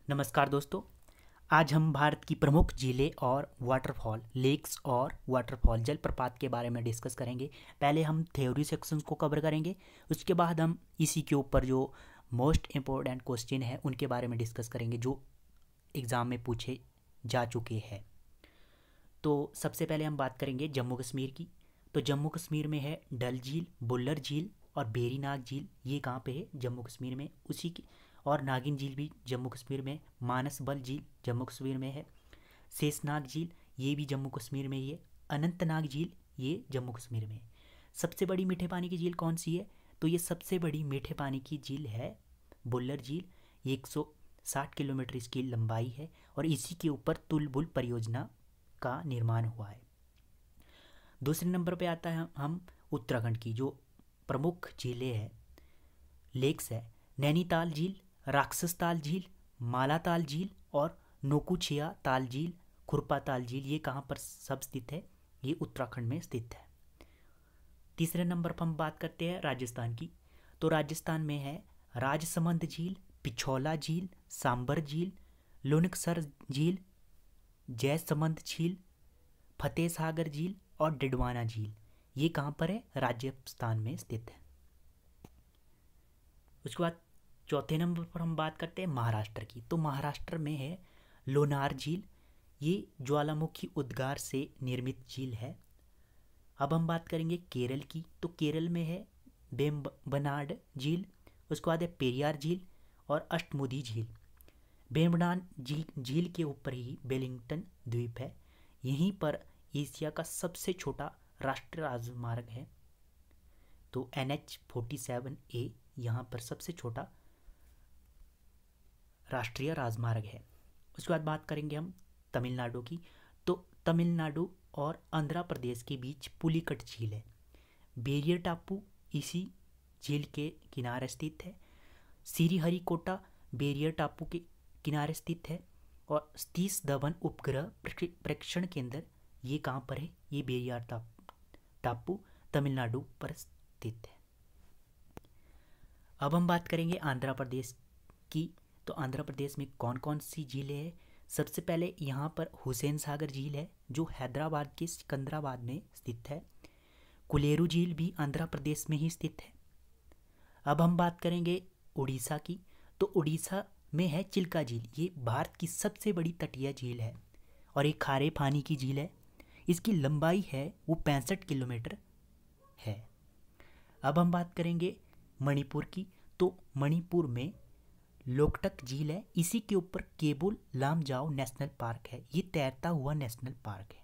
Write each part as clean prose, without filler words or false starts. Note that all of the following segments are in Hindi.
नमस्कार दोस्तों। आज हम भारत की प्रमुख झीलें और वाटरफॉल लेक्स और वाटरफॉल जलप्रपात के बारे में डिस्कस करेंगे। पहले हम थ्योरी सेक्शंस को कवर करेंगे, उसके बाद हम इसी के ऊपर जो मोस्ट इम्पोर्टेंट क्वेश्चन है उनके बारे में डिस्कस करेंगे जो एग्ज़ाम में पूछे जा चुके हैं। तो सबसे पहले हम बात करेंगे जम्मू कश्मीर की। तो जम्मू कश्मीर में है डल झील, बुल्लर झील और बेरीनाग झील। ये कहाँ पे है? जम्मू कश्मीर में। उसी की और नागिन झील भी जम्मू कश्मीर में। मानसबल झील जम्मू कश्मीर में है। शेषनाग झील ये भी जम्मू कश्मीर में ही है। अनंतनाग झील ये जम्मू कश्मीर में है। सबसे बड़ी मीठे पानी की झील कौन सी है? तो ये सबसे बड़ी मीठे पानी की झील है बुल्लर झील। ये 160 किलोमीटर इसकी लंबाई है और इसी के ऊपर तुलबुल परियोजना का निर्माण हुआ है। दूसरे नंबर पे आता है हम उत्तराखंड की जो प्रमुख झीलें हैं, लेक्स है। नैनीताल झील, राक्षस ताल झील, मालाताल झील और नोकुचिया ताल झील, खुरपा ताल झील, ये कहाँ पर सब स्थित है? ये उत्तराखंड में स्थित है। तीसरे नंबर पर हम बात करते हैं राजस्थान की। तो राजस्थान में है राजसमंद झील, पिछौला झील, सांबर झील, लुनकसर झील, जयसमंद झील, फतेह सागर झील और डिडवाना झील। ये कहाँ पर है? राजस्थान में स्थित है। उसके बाद चौथे नंबर पर हम बात करते हैं महाराष्ट्र की। तो महाराष्ट्र में है लोनार झील। ये ज्वालामुखी उद्गार से निर्मित झील है। अब हम बात करेंगे केरल की। तो केरल में है वेम्बनाड झील, उसके बाद है पेरियार झील और अष्टमुदी झील। वेम्बनाड झील के ऊपर ही वेलिंगटन द्वीप है। यहीं पर एशिया का सबसे छोटा राष्ट्रीय राजमार्ग है। तो NH-47A यहाँ पर सबसे छोटा राष्ट्रीय राजमार्ग है। उसके बाद बात करेंगे हम तमिलनाडु की। तो तमिलनाडु और आंध्र प्रदेश के बीच पुलिकट झील है। बेरियर टापू इसी झील के किनारे स्थित है। श्रीहरिकोटा बेरियर टापू के किनारे स्थित है और सतीश धवन उपग्रह प्रेक्षण केंद्र ये कहाँ पर है? ये बेरियर टापू तमिलनाडु पर स्थित है। अब हम बात करेंगे आंध्र प्रदेश की। तो आंध्र प्रदेश में कौन कौन सी झीलें हैं? सबसे पहले यहाँ पर हुसैन सागर झील है जो हैदराबाद के सिकंदराबाद में स्थित है। कुलेरू झील भी आंध्र प्रदेश में ही स्थित है। अब हम बात करेंगे उड़ीसा की। तो उड़ीसा में है चिल्का झील। ये भारत की सबसे बड़ी तटीय झील है और एक खारे पानी की झील है। इसकी लंबाई है वो 65 किलोमीटर है। अब हम बात करेंगे मणिपुर की। तो मणिपुर में लोकटक झील है। इसी के ऊपर केबुल लामजाओ नेशनल पार्क है। ये तैरता हुआ नेशनल पार्क है।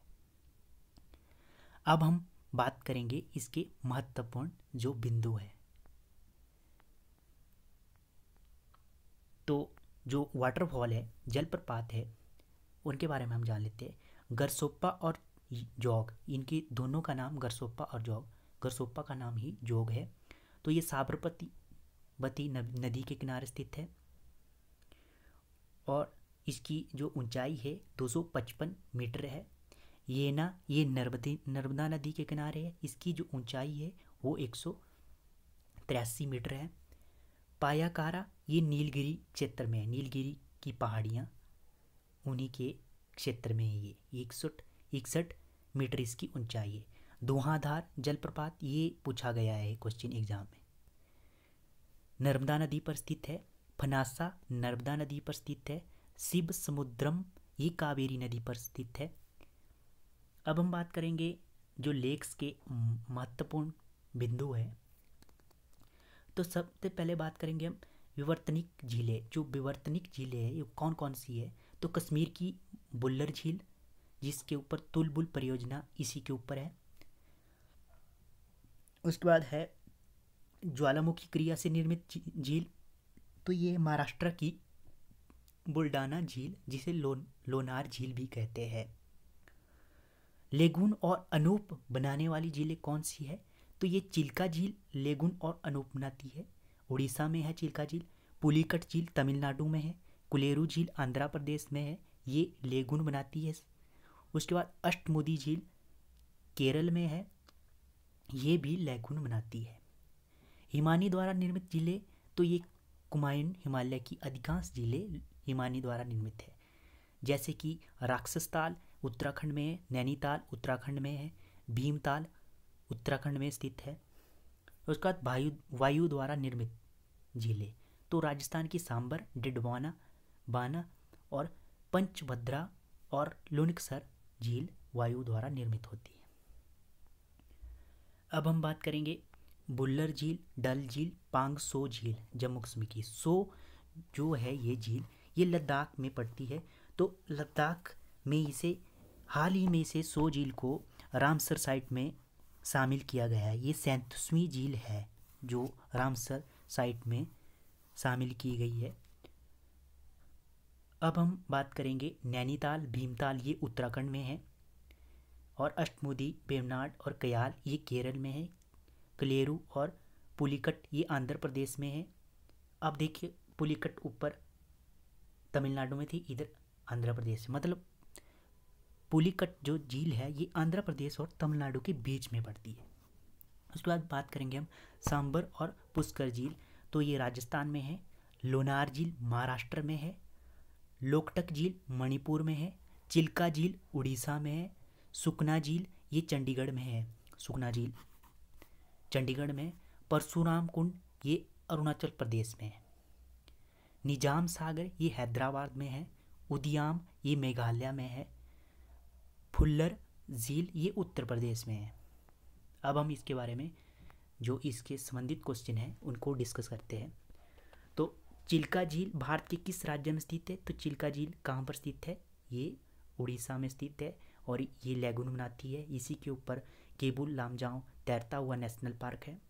अब हम बात करेंगे इसके महत्वपूर्ण जो बिंदु है। तो जो वाटरफॉल है, जलप्रपात है, उनके बारे में हम जान लेते हैं। गरसोप्पा और जोग, इनके दोनों का नाम गरसोप्पा और जोग। गरसोप्पा का नाम ही जोग है। तो ये साबरमती नदी के किनारे स्थित है और इसकी जो ऊंचाई है 255 मीटर है। ये नर्मदा नदी के किनारे है। इसकी जो ऊंचाई है वो 183 मीटर है। पायाकारा ये नीलगिरी क्षेत्र में है। नीलगिरी की पहाड़ियाँ उन्हीं के क्षेत्र में है। ये 161 मीटर इसकी ऊंचाई है। धुआंधार जलप्रपात ये पूछा गया है क्वेश्चन एग्जाम में। नर्मदा नदी पर स्थित है। फनासा नर्मदा नदी पर स्थित है। शिव समुद्रम ये कावेरी नदी पर स्थित है। अब हम बात करेंगे जो लेक्स के महत्वपूर्ण बिंदु है। तो सबसे पहले बात करेंगे हम विवर्तनिक झीलें। जो विवर्तनिक झीलें हैं ये कौन कौन सी है? तो कश्मीर की बुल्लर झील जिसके ऊपर तुलबुल परियोजना इसी के ऊपर है। उसके बाद है ज्वालामुखी क्रिया से निर्मित झील। तो ये महाराष्ट्र की बुल्डाना झील जिसे लोनार झील भी कहते हैं। लेगुन और अनूप बनाने वाली झीलें कौन सी है? तो ये चिल्का झील लेगुन और अनूप बनाती है। उड़ीसा में है चिल्का झील। पुलिकट झील तमिलनाडु में है। कुलेरू झील आंध्र प्रदेश में है। ये लेगुन बनाती है। उसके बाद अष्टमुदी झील केरल में है। ये भी लेगुन बनाती है। हिमानी द्वारा निर्मित झीलें। तो ये कुमायून हिमालय की अधिकांश झीलें हिमानी द्वारा निर्मित है। जैसे कि राक्षस ताल उत्तराखंड में है, नैनीताल उत्तराखंड में है, भीमताल उत्तराखंड में स्थित है। उसके बाद वायु द्वारा निर्मित झीलें, तो राजस्थान की सांबर, डिडवाना, बाना और पंचभद्रा और लुनकसर झील वायु द्वारा निर्मित होती है। अब हम बात करेंगे बुल्लर झील, डल झील, पांगसो झील, जम्मू कश्मीर की। सो जो है ये झील ये लद्दाख में पड़ती है। तो लद्दाख में इसे हाल ही में से सो झील को रामसर साइट में शामिल किया गया है। ये 37वीं झील है जो रामसर साइट में शामिल की गई है। अब हम बात करेंगे नैनीताल, भीमताल, ये उत्तराखंड में है और अष्टमुदी, वेवनाड और कयाल ये केरल में है। कलेरू और पुलिकट ये आंध्र प्रदेश में है। अब देखिए पुलिकट ऊपर तमिलनाडु में थी, इधर आंध्र प्रदेश, मतलब पुलिकट जो झील है ये आंध्र प्रदेश और तमिलनाडु के बीच में पड़ती है। उसके बाद बात करेंगे हम सांबर और पुष्कर झील, तो ये राजस्थान में है। लोनार झील महाराष्ट्र में है। लोकटक झील मणिपुर में है। चिल्का झील उड़ीसा में है। सुकना झील ये चंडीगढ़ में है। सुकना झील चंडीगढ़ में। परशुराम कुंड ये अरुणाचल प्रदेश में है। निजाम सागर ये हैदराबाद में है। उदियाम ये मेघालय में है। फुल्लर झील ये उत्तर प्रदेश में है। अब हम इसके बारे में जो इसके संबंधित क्वेश्चन हैं उनको डिस्कस करते हैं। तो चिल्का झील भारत के किस राज्य में स्थित है? तो चिल्का झील कहाँ पर स्थित है? ये उड़ीसा में स्थित है और ये लैगून बनाती है। इसी के ऊपर केबुल लामजाओ तैरता हुआ नेशनल पार्क है।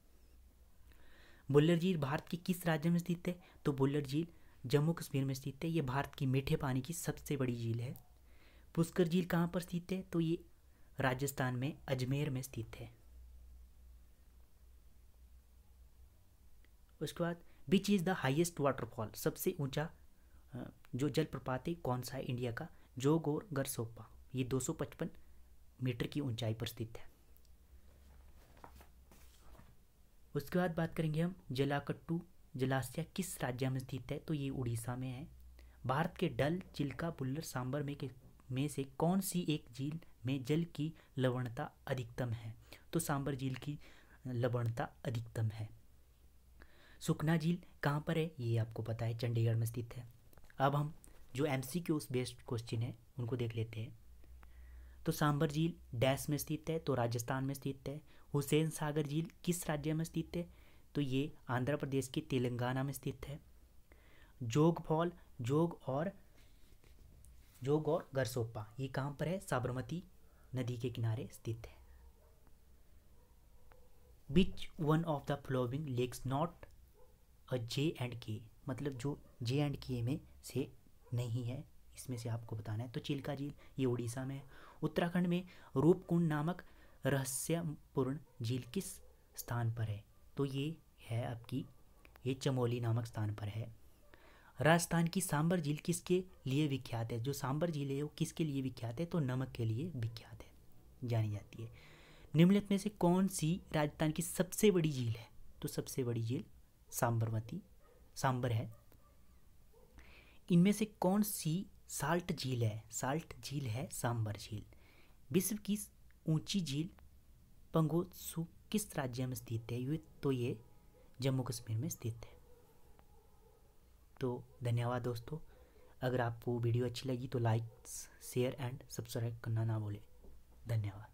बुल्लर झील भारत के किस राज्य में स्थित है? तो बुल्लर झील जम्मू कश्मीर में स्थित है। ये भारत की मीठे पानी की सबसे बड़ी झील है। पुष्कर झील कहाँ पर स्थित है? तो ये राजस्थान में अजमेर में स्थित है। उसके बाद which is the highest waterfall, सबसे ऊंचा जो जलप्रपात है कौन सा है इंडिया का? जोग और गरसोप्पा, ये 255 मीटर की ऊंचाई पर स्थित है। उसके बाद बात करेंगे हम जलाकट्टू जलाशय किस राज्य में स्थित है? तो ये उड़ीसा में है। भारत के डल, चिल्का, बुल्लर, सांबर में से कौन सी एक झील में जल की लवणता अधिकतम है? तो सांबर झील की लवणता अधिकतम है। सुकना झील कहाँ पर है? ये आपको पता है, चंडीगढ़ में स्थित है। अब हम जो MCQs बेस्ड क्वेश्चन है उनको देख लेते हैं। तो सांबर झील डैश में स्थित है? तो राजस्थान में स्थित है। हुसैन सागर झील किस राज्य में स्थित है? तो ये आंध्र प्रदेश के तेलंगाना में स्थित है। जोग फॉल, जोग और गरसोप्पा ये कहाँ पर है? साबरमती नदी के किनारे स्थित है। Which one of the flowing lakes not a J&K, मतलब जो J&K में से नहीं है, इसमें से आपको बताना है। तो चिल्का झील ये उड़ीसा में है। उत्तराखंड में रूपकुंड नामक रहस्यपूर्ण झील किस स्थान पर है? तो ये है आपकी, ये चमोली नामक स्थान पर है। राजस्थान की सांबर झील किसके लिए विख्यात है? जो सांबर झील है वो किसके लिए विख्यात है? तो नमक के लिए विख्यात है, जानी जाती है। निम्नलिखित में से कौन सी राजस्थान की सबसे बड़ी झील है? तो सबसे बड़ी झील सांबर है। इनमें से कौन सी साल्ट झील है? साल्ट झील है सांबर झील। विश्व की ऊंची झील पंगोत्सु किस राज्य में स्थित है? तो ये जम्मू कश्मीर में स्थित है। तो धन्यवाद दोस्तों। अगर आपको वीडियो अच्छी लगी तो लाइक, शेयर एंड सब्सक्राइब करना ना भूलें। धन्यवाद।